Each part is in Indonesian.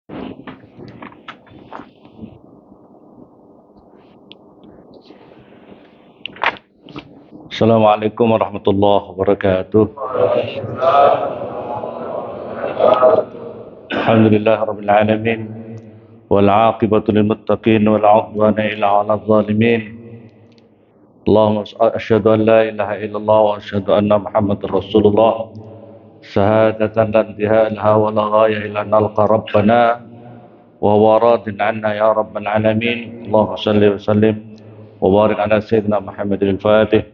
Assalamualaikum warahmatullahi wabarakatuh. Alhamdulillah rabbil alamin wal aqibatu lil muttaqin wal 'udwana illa 'alal zalimin. Allahumma asyhadu an la ilaha illallah wa asyhadu anna Muhammadar Rasulullah. Syahadatan la intihaa laha wa la ghaya illa nalqa rabbana wa huwa radin 'anna ya rabbal alamin. Allahumma shalli wa sallim wa barik ala sayyidina Muhammadil Fatih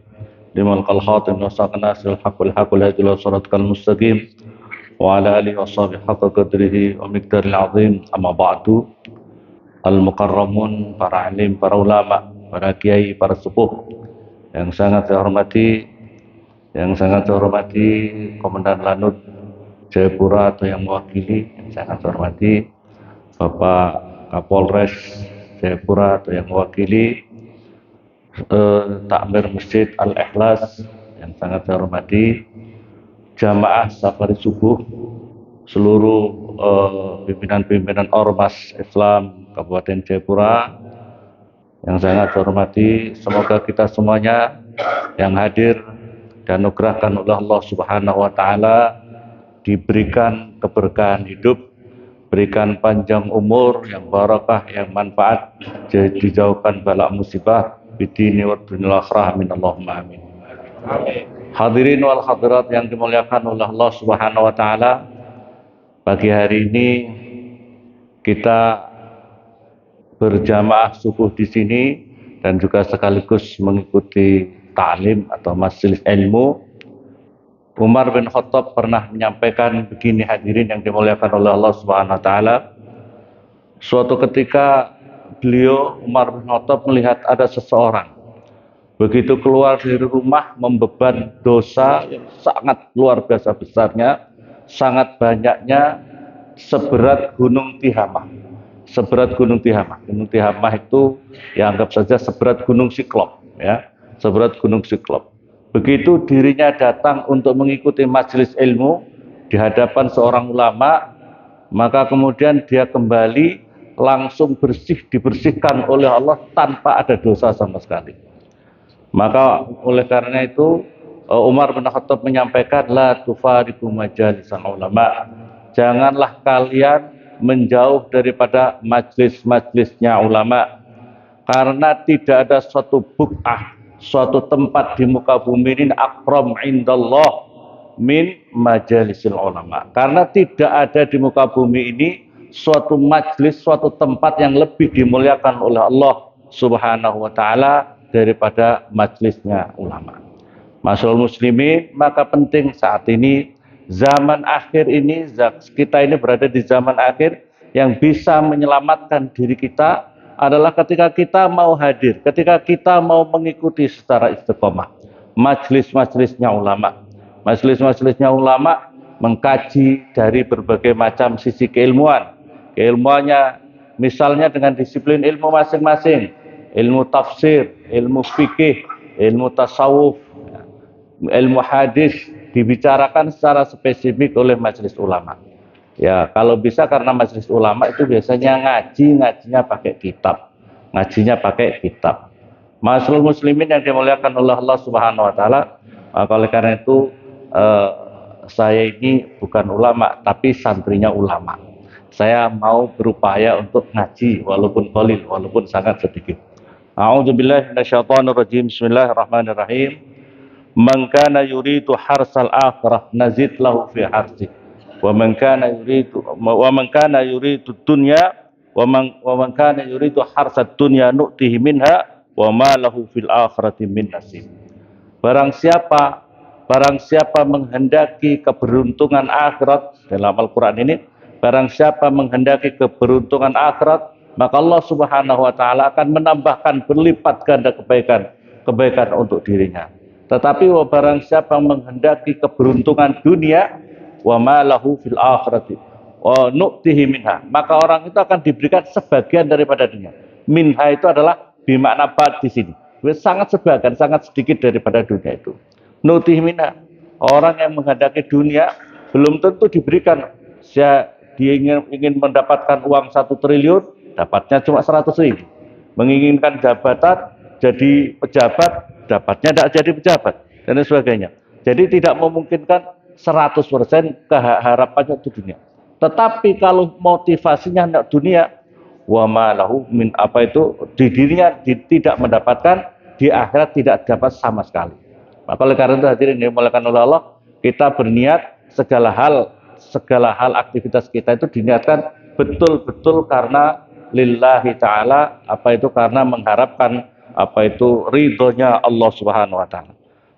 liman qal khatim wa saqna sil haqqul haqqul hadi wa siratal mustaqim wa ala alihi wa sahbihi haqqa qadrihi wa miqdaril azim. Amma ba'du. Al mukarramun, para alim, para ulama, para kiai, para sepuh yang sangat saya hormati, Komandan Lanut Jayapura atau yang mewakili, yang sangat saya hormati Bapak Kapolres Jayapura atau yang mewakili Takmir Masjid Al-Ikhlas yang sangat saya hormati, jamaah safari subuh, seluruh pimpinan-pimpinan Ormas Islam Kabupaten Jayapura yang sangat saya hormati. Semoga kita semuanya yang hadir dan dianugerahkan oleh Allah Subhanahu wa taala diberikan keberkahan hidup, berikan panjang umur yang barakah, yang manfaat, dijauhkan bala musibah bidini wa dunyal akhirah, amin Allahumma amin. Hadirin wal hadirat yang dimuliakan oleh Allah Subhanahu wa taala, pagi hari ini kita berjamaah subuh di sini dan juga sekaligus mengikuti ta'lim atau majelis ilmu. Umar bin Khattab pernah menyampaikan begini, hadirin yang dimuliakan oleh Allah Subhanahu wa taala. Suatu ketika beliau Umar bin Khattab melihat ada seseorang begitu keluar dari rumah membeban dosa yang sangat luar biasa besarnya, sangat banyaknya, seberat gunung Tihamah. Gunung Tihamah itu ya anggap saja seberat gunung Siklop, ya, seberat gunung Siklop. Begitu dirinya datang untuk mengikuti majelis ilmu di hadapan seorang ulama, maka kemudian dia kembali langsung dibersihkan oleh Allah tanpa ada dosa sama sekali. Maka oleh karena itu Umar bin Khattab menyampaikan, la tufariqu majalisan ulama, janganlah kalian menjauh daripada majlis-majlisnya ulama, karena tidak ada suatu buk'ah, suatu tempat di muka bumi ini akram indallah min majalisil ulama, karena tidak ada di muka bumi ini suatu majlis, suatu tempat yang lebih dimuliakan oleh Allah Subhanahu wa taala daripada majlisnya ulama. Masyaallah muslimin, maka penting saat ini, zaman akhir ini, kita ini berada di zaman akhir, yang bisa menyelamatkan diri kita adalah ketika kita mau hadir, ketika kita mau mengikuti secara istiqomah majelis-majelisnya ulama. Majelis-majelisnya ulama mengkaji dari berbagai macam sisi keilmuannya, misalnya dengan disiplin ilmu masing-masing, ilmu tafsir, ilmu fikih, ilmu tasawuf, ilmu hadis, dibicarakan secara spesifik oleh majelis ulama. Ya, kalau bisa, karena majelis ulama itu biasanya ngajinya pakai kitab. Masyaallah muslimin yang dimuliakan oleh Allah Subhanahu wa taala, oleh karena itu saya ini bukan ulama tapi santrinya ulama. Saya mau berupaya untuk ngaji walaupun qalil, walaupun sangat sedikit. A'udzubillahi minasyaitonirrajim. Bismillahirrahmanirrahim. Man kana yuridu harsal akhirah nazid lahu fi harsih. Wa man kana yuridu dunya wa man kana yuridu harsad dunya nu'tihi minha wa ma lahu fil akhirati min nasib. Barang siapa menghendaki keberuntungan akhirat, dalam Al-Qur'an ini, barang siapa menghendaki keberuntungan akhirat, maka Allah Subhanahu wa taala akan menambahkan berlipat ganda kebaikan untuk dirinya. Tetapi barang siapa menghendaki keberuntungan dunia, wa ma lahu fil akhirati wa nu'tihi minha, maka orang itu akan diberikan sebagian daripada dunia. Minha itu adalah bermakna bad di sini. Sangat sebagian, sangat sedikit daripada dunia itu. Nu'tihi minha, orang yang menghendaki dunia belum tentu diberikan dia ingin mendapatkan uang 1 triliun, dapatnya cuma 100.000. Menginginkan jabatan, jadi pejabat, dapatnya tidak jadi pejabat, dan sebagainya. Jadi tidak memungkinkan 100% harapannya itu dunia. Tetapi kalau motivasinya untuk dunia, wa ma lahu min apa itu di dirinya tidak mendapatkan, di akhirat tidak dapat sama sekali. Maka oleh karena itu hadirin yang dimuliakan oleh Allah, kita berniat segala hal aktivitas kita itu diniatkan betul-betul karena lillahi ta'ala, apa itu karena mengharapkan apa itu ridhonya Allah Subhanahu wa taala.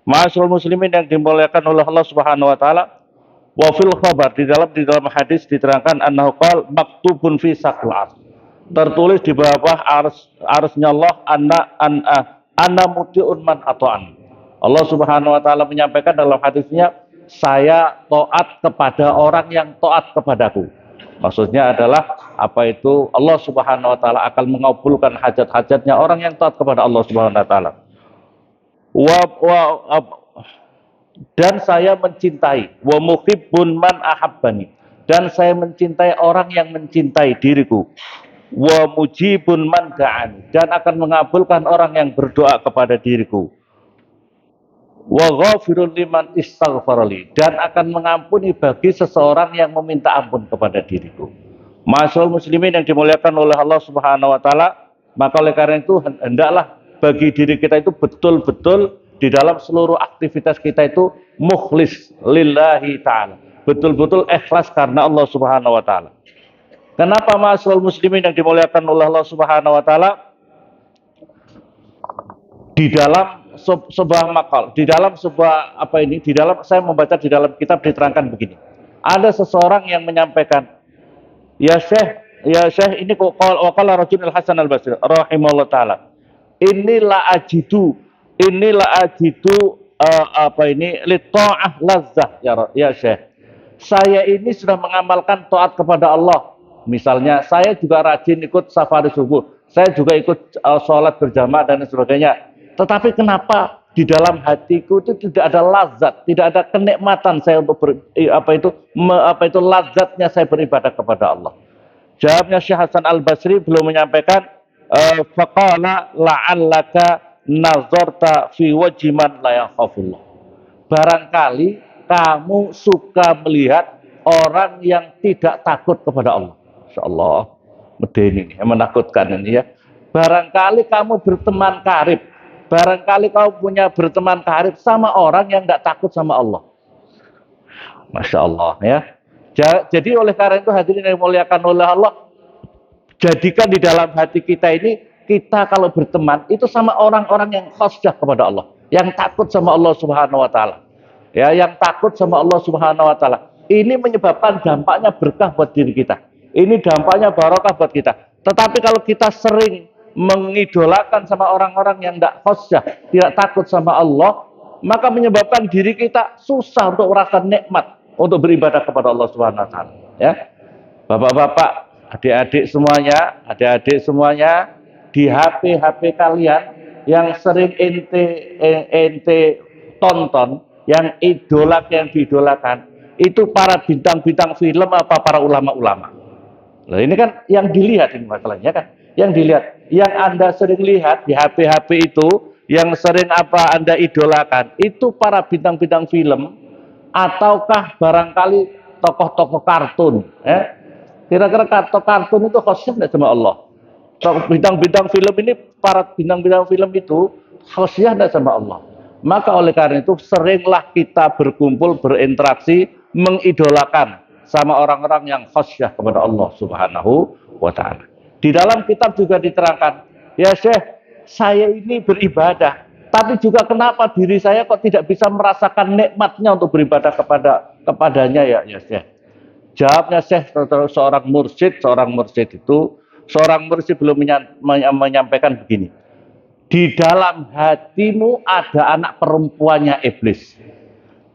Ma'asyiral muslimin yang dimuliakan oleh Allah Subhanahu wa taala, wa fil khabar di dalam hadis diterangkan annahu qala maktubun fi saqil ars. Tertulis di bawah arsnya Allah anna muti'un man ata'an. Allah Subhanahu wa taala menyampaikan dalam hadisnya, saya taat kepada orang yang taat kepadaku. Maksudnya adalah apa itu Allah Subhanahu wa taala akan mengabulkan hajat-hajatnya orang yang taat kepada Allah Subhanahu wa taala. Dan saya mencintai wa muhibbun man ahabbani, dan saya mencintai orang yang mencintai diriku. Wa mujibun man da'ani, dan akan mengabulkan orang yang berdoa kepada diriku. Wa ghafirun liman istaghfarali, dan akan mengampuni bagi seseorang yang meminta ampun kepada diriku. Ma'asyiral muslimin yang dimuliakan oleh Allah Subhanahu wa taala, maka oleh karena itu hendaklah bagi diri kita itu betul-betul di dalam seluruh aktivitas kita itu mukhlis lillahi ta'ala, betul-betul ikhlas karena Allah Subhanahu wa taala. Kenapa ma'asyiral muslimin yang dimuliakan oleh Allah Subhanahu wa taala? Di dalam sebuah makal, di dalam sebuah apa ini, di dalam saya membaca di dalam kitab diterangkan begini. Ada seseorang yang menyampaikan, ya Syekh, ini qala rajulul Hasan al-Basri rahimahullah taala. Inilah ajidu apa ini li ta'ah lazzah ya Syekh. Saya ini sudah mengamalkan taat kepada Allah. Misalnya saya juga rajin ikut safari subuh, saya juga ikut sholat berjamaah dan sebagainya. Tetapi kenapa di dalam hatiku itu tidak ada lazat, tidak ada kenikmatan saya untuk lazatnya saya beribadah kepada Allah. Jawabnya Syekh Hasan Al-Basri belum menyampaikan, faqala la'allaka nazarta fi wajhi man la yakhafullah. Barangkali kamu suka melihat orang yang tidak takut kepada Allah. Insyaallah, medeni ini, menakutkan ini ya. Barangkali kamu berteman karib, barangkali kamu punya berteman karib sama orang yang tidak takut sama Allah. Masya Allah ya. Jadi oleh karena itu hadirin yang dimuliakan oleh Allah, jadikan di dalam hati kita ini, kita kalau berteman itu sama orang-orang yang khasyah kepada Allah, yang takut sama Allah Subhanahu wa taala. Ya, yang takut sama Allah Subhanahu wa taala. Ini menyebabkan dampaknya berkah buat diri kita. Ini dampaknya barokah buat kita. Tetapi kalau kita sering mengidolakan sama orang-orang yang tidak khasyah, tidak takut sama Allah, maka menyebabkan diri kita susah untuk merasa nikmat untuk beribadah kepada Allah Subhanahu wa taala. Ya. Bapak-bapak, adik-adik semuanya, di HP kalian yang sering ente tonton, yang diidolakan, itu para bintang-bintang film apa para ulama-ulama. Nah, ini kan yang dilihat ini masalahnya kan. Yang dilihat, yang Anda sering lihat di HP itu, yang sering Anda idolakan, itu para bintang-bintang film ataukah barangkali tokoh-tokoh kartun, ya? Kira-kira kartun itu khusyuk tidak sama Allah? Bintang-bintang film ini, para bintang-bintang film itu khusyuk tidak sama Allah? Maka oleh karena itu seringlah kita berkumpul, berinteraksi, mengidolakan sama orang-orang yang khusyuk kepada Allah Subhanahu wa taala. Di dalam kitab juga diterangkan, ya Syekh, saya ini beribadah, tapi juga kenapa diri saya kok tidak bisa merasakan nikmatnya untuk beribadah kepadanya ya Syekh. Jawabnya Syekh, seorang mursyid belum menyampaikan begini. Di dalam hatimu ada anak perempuannya iblis.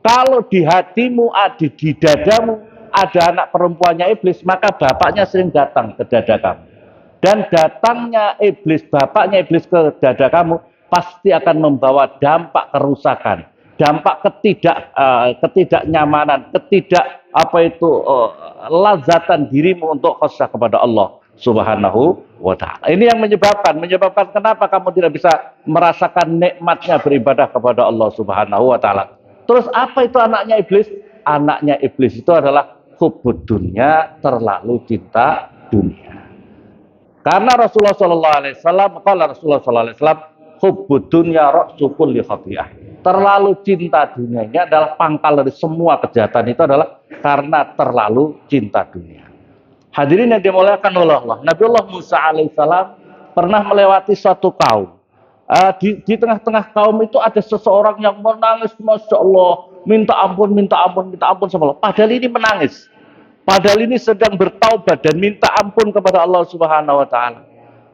Kalau di hatimu, di dadamu ada anak perempuannya iblis, maka bapaknya sering datang ke dada kamu. Dan datangnya iblis, bapaknya iblis ke dada kamu, pasti akan membawa dampak kerusakan, dampak ketidaknyamanan, lazatan dirimu untuk khusyuk kepada Allah Subhanahu wa taala. Ini yang menyebabkan kenapa kamu tidak bisa merasakan nikmatnya beribadah kepada Allah Subhanahu wa taala. Terus apa itu anaknya iblis? Anaknya iblis itu adalah hubbud dunya, terlalu cinta dunia. Karena Rasulullah sallallahu alaihi wasallam, Rasulullah sallallahu alaihi wasallam, hubbud dunya ra'su kulli khati'ah. Terlalu cinta dunia ini adalah pangkal dari semua kejahatan, itu adalah karena terlalu cinta dunia. Hadirin yang dimuliakan oleh Allah, Nabiullah Musa alaihissalam pernah melewati suatu kaum. Di tengah-tengah kaum itu ada seseorang yang menangis, masya Allah, minta ampun sama Allah. Padahal ini menangis, padahal ini sedang bertaubat dan minta ampun kepada Allah Subhanahu wa taala.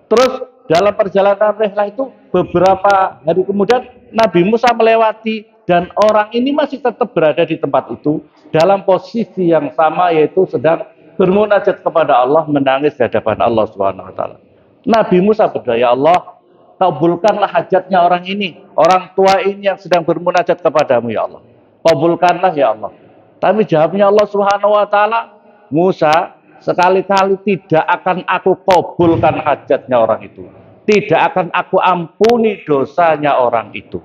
Terus dalam perjalanan rihlah itu beberapa hari kemudian Nabi Musa melewati dan orang ini masih tetap berada di tempat itu dalam posisi yang sama, yaitu sedang bermunajat kepada Allah, menangis di hadapan Allah Subhanahu wa taala. Nabi Musa berdoa, ya Allah, kabulkanlah hajatnya orang ini, orang tua ini yang sedang bermunajat kepadamu ya Allah. Kabulkanlah ya Allah. Tapi jawabnya Allah Subhanahu wa taala, Musa, sekali-kali tidak akan aku kabulkan hajatnya orang itu. Tidak akan aku ampuni dosanya orang itu.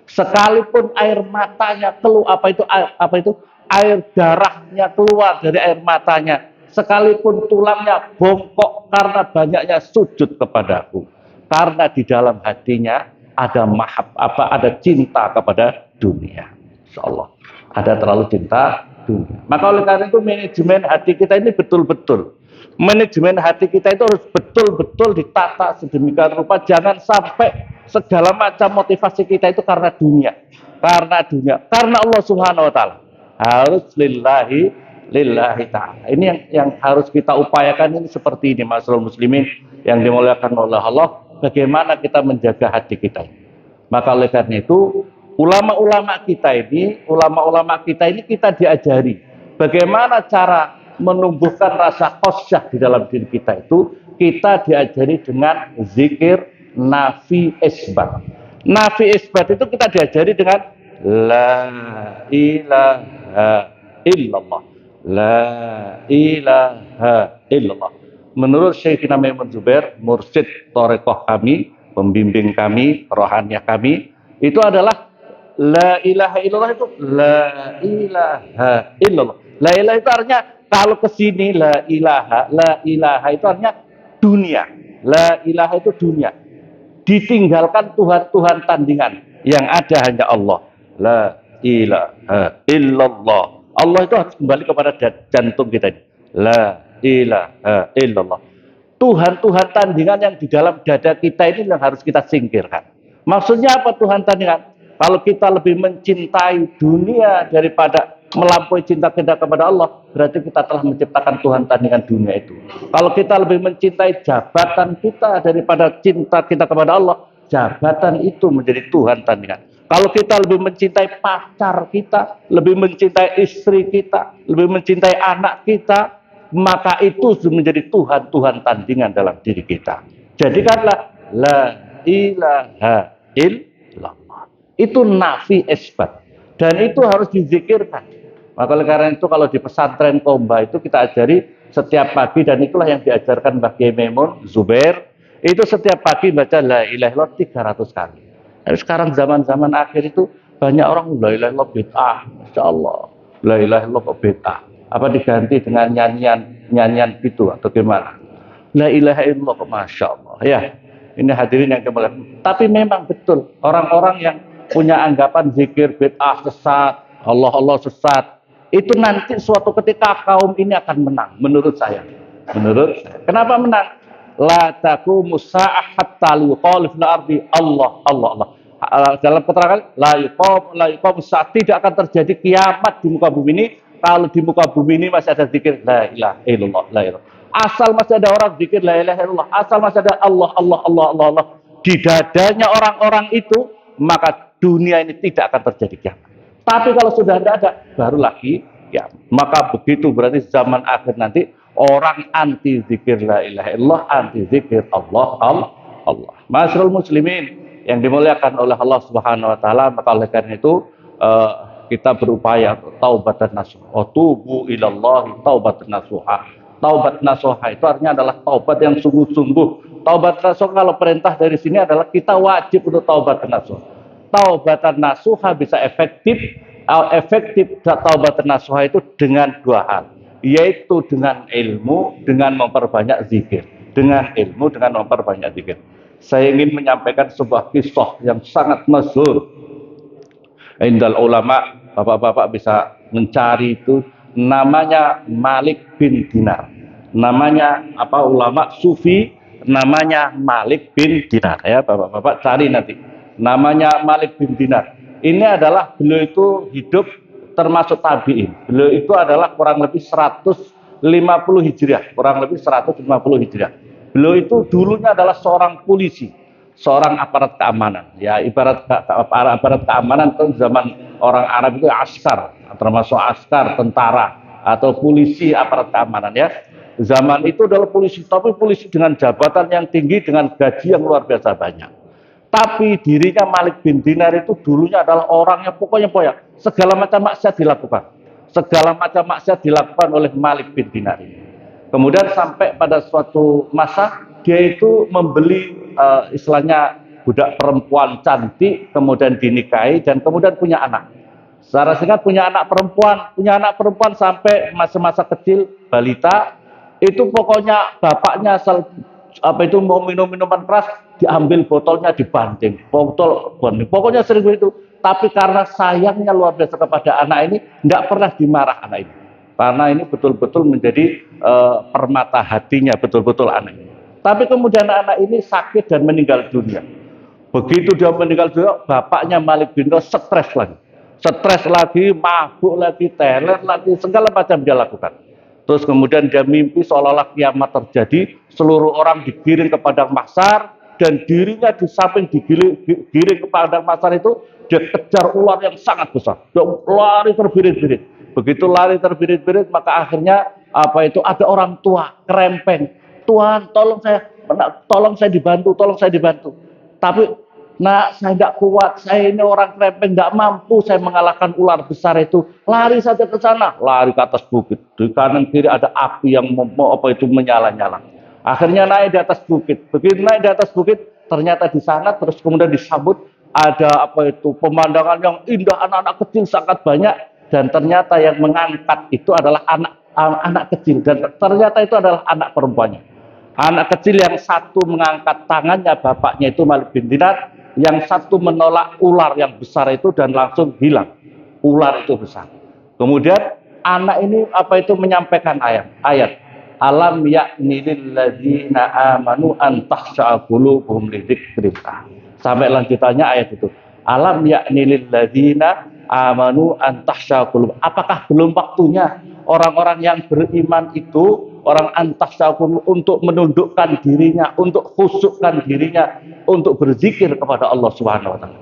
Sekalipun air matanya keluar, air darahnya keluar dari air matanya, sekalipun tulangnya bongkok karena banyaknya sujud kepadaku, karena di dalam hatinya ada ada cinta kepada dunia. Insyaallah ada terlalu cinta dunia. Maka oleh karena itu manajemen hati kita ini betul-betul, manajemen hati kita itu harus betul-betul ditata sedemikian rupa, jangan sampai segala macam motivasi kita itu karena dunia, karena Allah Subhanahu wa taala. Harus lillahi ta'ala. Ini yang harus kita upayakan, ini seperti ini, masyaallah muslimin yang dimuliakan oleh Allah, bagaimana kita menjaga hati kita ini. Maka oleh karena itu ulama-ulama kita ini kita diajari bagaimana cara menumbuhkan rasa khusyuk di dalam diri kita itu. Kita diajari dengan zikir nafi isbat. Nafi isbat itu kita diajari dengan la ilaha illallah, la ilaha illallah. Menurut Syekhina Maimun Zubair, mursyid thariqah kami, pembimbing kami, rohaniah kami, itu adalah la ilaha illallah, itu la ilaha illallah. La ilaha itu artinya, kalau ke sini la ilaha itu artinya dunia. La ilaha itu dunia. Ditinggalkan Tuhan-Tuhan tandingan, yang ada hanya Allah. La ilaha illallah. Allah itu harus kembali kepada jantung kita. La ilaha illallah. Tuhan-Tuhan tandingan yang di dalam dada kita ini yang harus kita singkirkan. Maksudnya apa Tuhan tandingan? Kalau kita lebih mencintai dunia daripada melampaui cinta kita kepada Allah, berarti kita telah menciptakan Tuhan tandingan dunia itu. Kalau kita lebih mencintai jabatan kita daripada cinta kita kepada Allah, jabatan itu menjadi Tuhan tandingan. Kalau kita lebih mencintai pacar kita, lebih mencintai istri kita, lebih mencintai anak kita, maka itu menjadi Tuhan tandingan dalam diri kita. Jadikanlah la ilaha illallah. Itu nafi isbat. Dan itu harus dizikirkan. Maka oleh karena itu kalau di pesantren Komba itu kita ajari setiap pagi, dan itulah yang diajarkan Mbah Kiai Maimun Zubair, itu setiap pagi baca la ilaha illallah 300 kali. Nah, sekarang zaman-zaman akhir itu banyak orang la ilaha illallah bid'ah, Masya Allah, la ilaha illallah kok bid'ah. Apa diganti dengan nyanyian gitu atau gimana? La ilaha illallah kok Masya Allah. Ya, ini hadirin yang dimuliakan. Tapi memang betul orang-orang yang punya anggapan zikir bid'ah sesat, Allah sesat, itu nanti suatu ketika kaum ini akan menang, menurut saya. Kenapa menang? La taqumu sa'ah hatta yuqal fil ardi Allah. Dalam keterangan la yuqam sa'ah, tidak akan terjadi kiamat di muka bumi ini kalau di muka bumi ini masih ada zikir la ilaha illallah, la ilaha. Asal masih ada orang zikir la ilaha illallah, asal masih ada Allah di dadanya orang-orang itu, maka dunia ini tidak akan terjadi kiamat. Tapi kalau sudah tidak ada, baru lagi ya. Maka begitu berarti zaman akhir nanti orang anti zikir la ilaha illallah, anti zikir Allah. Masyaallah muslimin yang dimuliakan oleh Allah Subhanahu wa taala, maka oleh karena itu eh, kita berupaya taubatan nasuha. Oh, tubu ilallahi taubatan nasuha. Taubat nasuha itu artinya adalah taubat yang sungguh-sungguh. Taubat nasuha kalau perintah dari sini adalah kita wajib untuk taubat nasuha. Taubatan nasuha bisa efektif. Efektif taubatan nasuha itu dengan dua hal, yaitu dengan ilmu, dengan memperbanyak zikir. Dengan ilmu, dengan memperbanyak zikir. Saya ingin menyampaikan sebuah kisah yang sangat masyhur indal ulama, bapak-bapak bisa mencari itu, namanya Malik bin Dinar. Namanya apa, ulama sufi namanya Malik bin Dinar, ya bapak-bapak cari nanti. Namanya Malik bin Dinar. Ini adalah, beliau itu hidup termasuk tabi'in. Beliau itu adalah kurang lebih 150 Hijriah, kurang lebih 150 Hijriah. Beliau itu dulunya adalah seorang polisi, seorang aparat keamanan, ya ibarat aparat keamanan itu zaman orang Arab itu askar, termasuk askar, tentara atau polisi, aparat keamanan, ya. Zaman itu adalah polisi, tapi polisi dengan jabatan yang tinggi, dengan gaji yang luar biasa banyak. Tapi dirinya Malik bin Dinar itu dulunya adalah orang yang pokoknya segala macam maksiat dilakukan. Segala macam maksiat dilakukan oleh Malik bin Dinar ini. Kemudian sampai pada suatu masa dia itu membeli istilahnya budak perempuan cantik, kemudian dinikahi dan kemudian punya anak. Secara singkat punya anak perempuan sampai masa-masa kecil balita, itu pokoknya bapaknya asal apa itu mau minum minuman keras, diambil botolnya dibanting, botol banting, pokoknya sering begitu. Tapi karena sayangnya luar biasa kepada anak ini, tidak pernah dimarah anak ini, karena ini betul-betul menjadi permata hatinya, betul-betul anak ini. Tapi kemudian anak ini sakit dan meninggal dunia. Begitu dia meninggal dunia, bapaknya Malik bin Dinar stres lagi, mabuk lagi, teler lagi, segala macam dia lakukan. Terus kemudian dia mimpi seolah-olah kiamat terjadi, seluruh orang digiring ke padang mahsyar, dan dirinya di samping digiring ke padang mahsyar itu, dia kejar ular yang sangat besar. Dia lari terbirit-birit. Begitu lari terbirit-birit, maka akhirnya apa itu, ada orang tua kerempeng. Tuhan, tolong saya dibantu, tolong saya dibantu. Tapi nah, saya tidak kuat, saya ini orang krempeng, tidak mampu saya mengalahkan ular besar itu. Lari saja ke sana, lari ke atas bukit. Di kanan kiri ada api yang menyala-nyala. Akhirnya naik di atas bukit. Begitu naik di atas bukit, ternyata di sana terus kemudian disambut ada pemandangan yang indah, anak-anak kecil sangat banyak, dan ternyata yang mengangkat itu adalah anak kecil, dan ternyata itu adalah anak perempuannya. Anak kecil yang satu mengangkat tangannya, bapaknya itu Malik bin Dinar, yang satu menolak ular yang besar itu dan langsung hilang. Ular itu besar. Kemudian anak ini menyampaikan ayat alam ya'ni lil ladzina amanu an tahsha'a qulubuhum li dzikrillah. Sampai lanjutannya ayat itu. Alam ya'ni lil ladzina amanu an tahsha'a qulubuhum. Apakah belum waktunya orang-orang yang beriman itu, orang antasyakur, untuk menundukkan dirinya, untuk khusyukkan dirinya, untuk berzikir kepada Allah Subhanahu wa taala.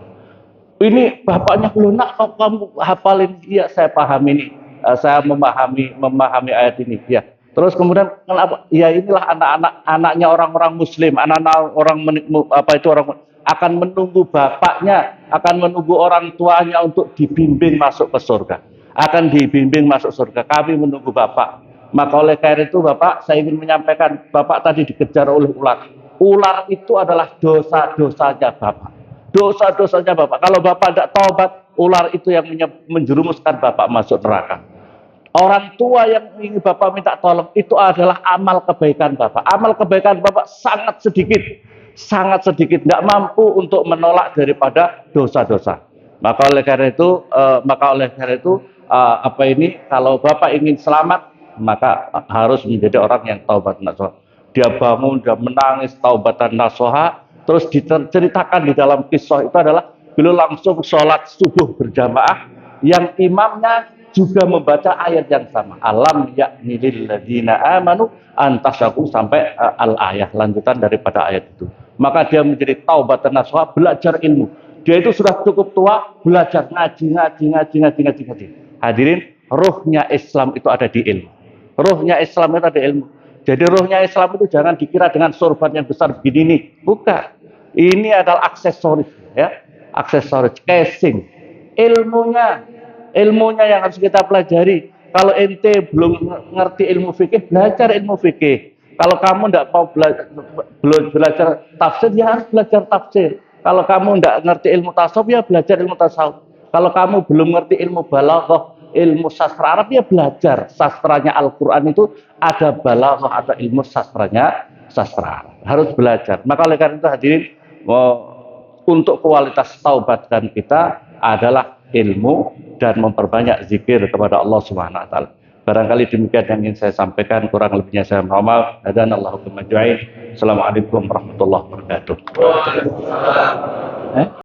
Ini bapaknya belum, nak kamu hafalin. Iya, saya paham ini. Saya memahami ayat ini. Ya. Terus kemudian kenapa? Ya inilah anaknya orang-orang muslim, anak-anak orang orang akan menunggu bapaknya, akan menunggu orang tuanya untuk dibimbing masuk ke surga. Akan dibimbing masuk surga. Kami menunggu bapak. Maka oleh karena itu Bapak, saya ingin menyampaikan, Bapak tadi dikejar oleh ular. Ular itu adalah dosa-dosanya Bapak. Dosa-dosanya Bapak. Kalau Bapak tidak taubat, ular itu yang menjerumuskan Bapak masuk neraka. Orang tua yang ingin Bapak minta tolong, itu adalah amal kebaikan Bapak. Amal kebaikan Bapak sangat sedikit. Sangat sedikit. Tidak mampu untuk menolak daripada dosa-dosa. Maka oleh karena itu, kalau Bapak ingin selamat, maka harus menjadi orang yang taubat nasuha. Dia bangun, dia menangis taubatan nasuha. Terus diceritakan di dalam kisah itu adalah beliau langsung sholat subuh berjamaah, yang imamnya juga membaca ayat yang sama. Alam ya'ni lil ladzina amanu an tasyaku, sampai al-ayah lanjutan daripada ayat itu. Maka dia menjadi taubatan nasuha, belajar ilmu. Dia itu sudah cukup tua, belajar ngaji. Hadirin, ruhnya Islam itu ada di ilmu. Ruhnya Islam itu ada ilmu. Jadi ruhnya Islam itu jangan dikira dengan sorban yang besar begini nih. Bukan. Ini adalah aksesoris, ya. Aksesoris, casing. ilmunya yang harus kita pelajari. Kalau ente belum ngerti ilmu fikih, belajar ilmu fikih. Kalau kamu tidak mau belajar tafsir, ya harus belajar tafsir. Kalau kamu tidak ngerti ilmu tasawuf, ya belajar ilmu tasawuf. Kalau kamu belum ngerti ilmu balaghah, ilmu sastra Arab, ya belajar sastranya Al-Quran itu ada balaghah, ada ilmu sastranya sastra Arab. Harus belajar. Maka oleh karena itu hadirin, untuk kualitas taubatkan kita adalah ilmu dan memperbanyak zikir kepada Allah Subhanahu wa taala. Barangkali demikian yang ingin saya sampaikan, kurang lebihnya saya mohon maaf. Hadanallahu wa iyyakum. Assalamualaikum warahmatullahi wabarakatuh.